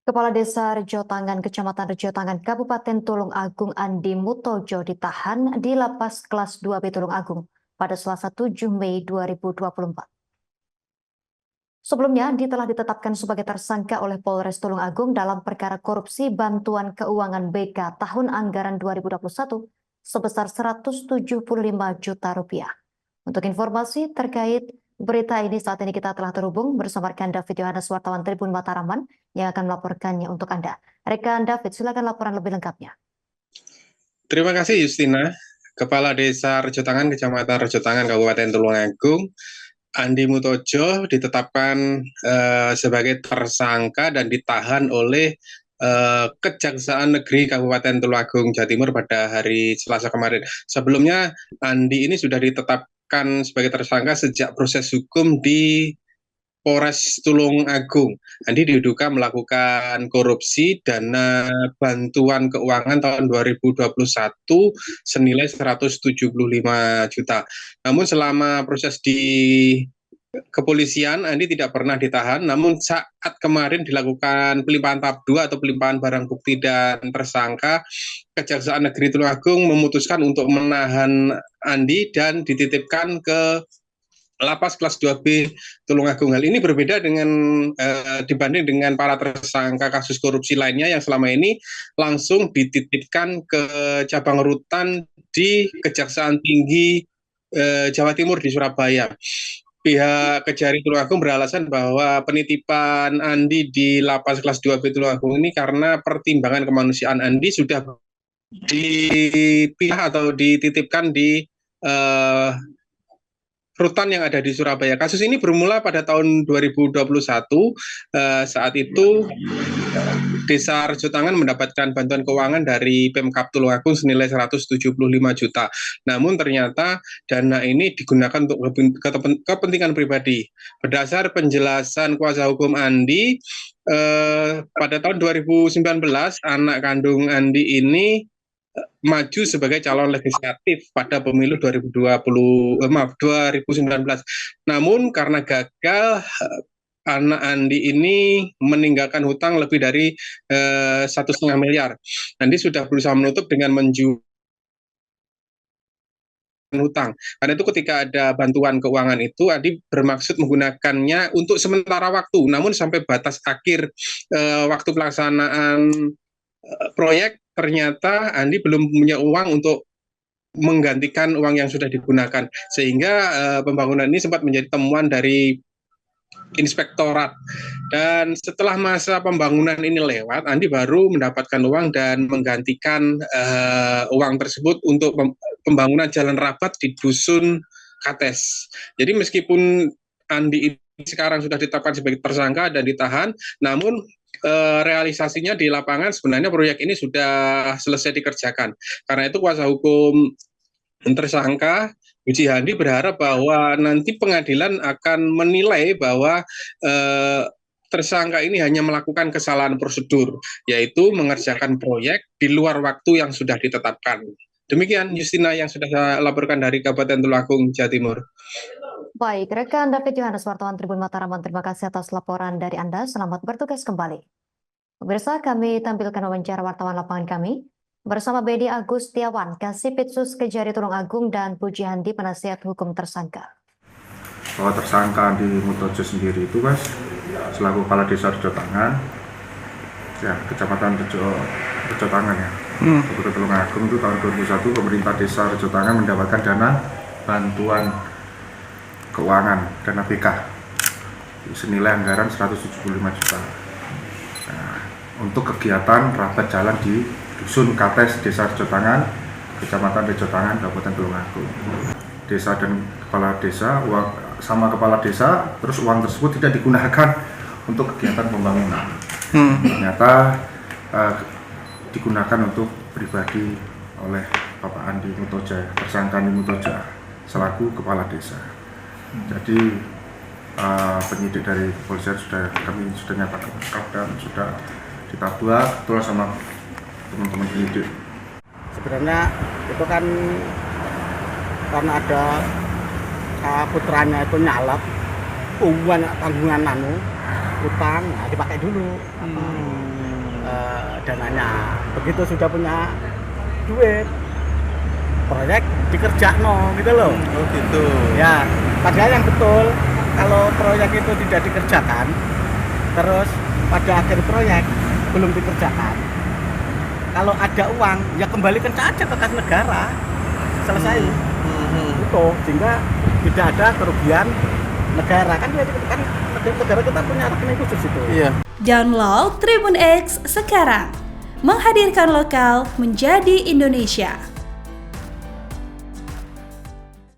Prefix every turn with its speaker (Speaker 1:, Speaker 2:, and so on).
Speaker 1: Kepala Desa Rejotangan, Kecamatan Rejotangan, Kabupaten Tulung Agung Andi Mutojo ditahan di Lapas Kelas 2B Tulung Agung pada Selasa 7 Mei 2024. Sebelumnya, dia telah ditetapkan sebagai tersangka oleh Polres Tulung Agung dalam perkara korupsi bantuan keuangan BK tahun anggaran 2021 sebesar Rp175 juta. Untuk informasi terkait berita ini, saat ini kita telah terhubung bersama rekan David Yohanes, wartawan Tribun Mataraman, yang akan melaporkannya untuk Anda. Rekan David, silakan laporan lebih lengkapnya.
Speaker 2: Terima kasih Justina. Kepala Desa Rejotangan, Kecamatan Rejotangan, Kabupaten Tulung Agung, Andi Mutojo ditetapkan sebagai tersangka dan ditahan oleh Kejaksaan Negeri Kabupaten Tulung Agung, Jawa Timur pada hari Selasa kemarin. Sebelumnya, Andi ini sudah ditetapkan sebagai tersangka sejak proses hukum di Polres Tulung Agung. Andi diduga melakukan korupsi dana bantuan keuangan tahun 2021 senilai 175 juta. Namun selama proses di kepolisian, Andi tidak pernah ditahan, namun saat kemarin dilakukan pelimpahan tahap 2 atau pelimpahan barang bukti dan tersangka, Kejaksaan Negeri Tulung Agung memutuskan untuk menahan Andi dan dititipkan ke Lapas Kelas 2B Tulung Agung. Hal ini berbeda dengan dibanding dengan para tersangka kasus korupsi lainnya yang selama ini langsung dititipkan ke cabang rutan di Kejaksaan Tinggi Jawa Timur di Surabaya. Pihak Kejari Tulung Agung beralasan bahwa penitipan Andi di Lapas Kelas 2B Tulung Agung ini karena pertimbangan kemanusiaan. Andi sudah dipilih atau dititipkan di rutan yang ada di Surabaya. Kasus ini bermula pada tahun 2021. Saat itu Desa Rejotangan mendapatkan bantuan keuangan dari Pemkab Tulung Agung senilai 175 juta. Namun ternyata dana ini digunakan untuk kepentingan pribadi. Berdasar penjelasan kuasa hukum Andi, pada tahun 2019 anak kandung Andi ini maju sebagai calon legislatif pada pemilu 2019. Namun karena gagal, anak Andi ini meninggalkan hutang lebih dari 1,5 miliar. Andi sudah berusaha menutup dengan menjual hutang. Karena itu ketika ada bantuan keuangan itu, Andi bermaksud menggunakannya untuk sementara waktu. Namun sampai batas akhir waktu pelaksanaan proyek, ternyata Andi belum punya uang untuk menggantikan uang yang sudah digunakan, sehingga pembangunan ini sempat menjadi temuan dari inspektorat. Dan setelah masa pembangunan ini lewat, Andi baru mendapatkan uang dan menggantikan uang tersebut untuk pembangunan jalan rapat di Dusun Kates. Jadi meskipun Andi ini sekarang sudah ditetapkan sebagai tersangka dan ditahan, namun realisasinya di lapangan sebenarnya proyek ini sudah selesai dikerjakan. Karena itu kuasa hukum tersangka Uci Handi berharap bahwa nanti pengadilan akan menilai bahwa tersangka ini hanya melakukan kesalahan prosedur, yaitu mengerjakan proyek di luar waktu yang sudah ditetapkan. Demikian Justina yang sudah saya laporkan dari Kabupaten Tulung Agung, Jawa Timur.
Speaker 1: Baik, rekan David Yohanes, wartawan Tribun Mataraman, terima kasih atas laporan dari Anda. Selamat bertugas kembali. Pemirsa, kami tampilkan wawancara wartawan lapangan kami bersama Bedi Agustiawan, Kasipitsus Kejari Tulung Agung, dan Puji Handi, penasihat hukum tersangka.
Speaker 3: Bahwa tersangka Andi Mutojo sendiri itu, Mas, selaku Kepala Desa Rejotangan, ya, Kecamatan Rejotangan ya, Kabupaten Tulung Agung itu tahun 2001 pemerintah Desa Rejotangan mendapatkan dana bantuan keuangan, dana BK senilai anggaran 175 juta. Nah, untuk kegiatan rapat jalan di Dusun Kates, Desa Rejotangan, Kecamatan Rejotangan, Kabupaten Tulung Agung. Desa dan kepala desa, sama kepala desa, terus uang tersebut tidak digunakan untuk kegiatan pembangunan. Ternyata digunakan untuk pribadi oleh Bapak Andi Mutojo, tersangka Andi Mutojo, selaku kepala desa. Jadi penyidik dari kepolisian kami sudah nyatakan lengkap dan sudah ditabrak betul sama teman-teman penyidik.
Speaker 4: Sebenarnya itu kan karena ada putranya itu nyalap, banyak tanggungan utang, dipakai dulu. dananya. Begitu sudah punya duit, proyek dikerjakno gitu loh.
Speaker 5: Oh gitu.
Speaker 4: Ya, padahal yang betul kalau proyek itu tidak dikerjakan, terus pada akhir proyek belum dikerjakan, kalau ada uang ya kembalikan saja ke kas negara, selesai. Itu sehingga tidak ada kerugian negara kan negara kita punya rekening khusus itu.
Speaker 5: Iya.
Speaker 6: Download Tribun X sekarang, menghadirkan lokal menjadi Indonesia.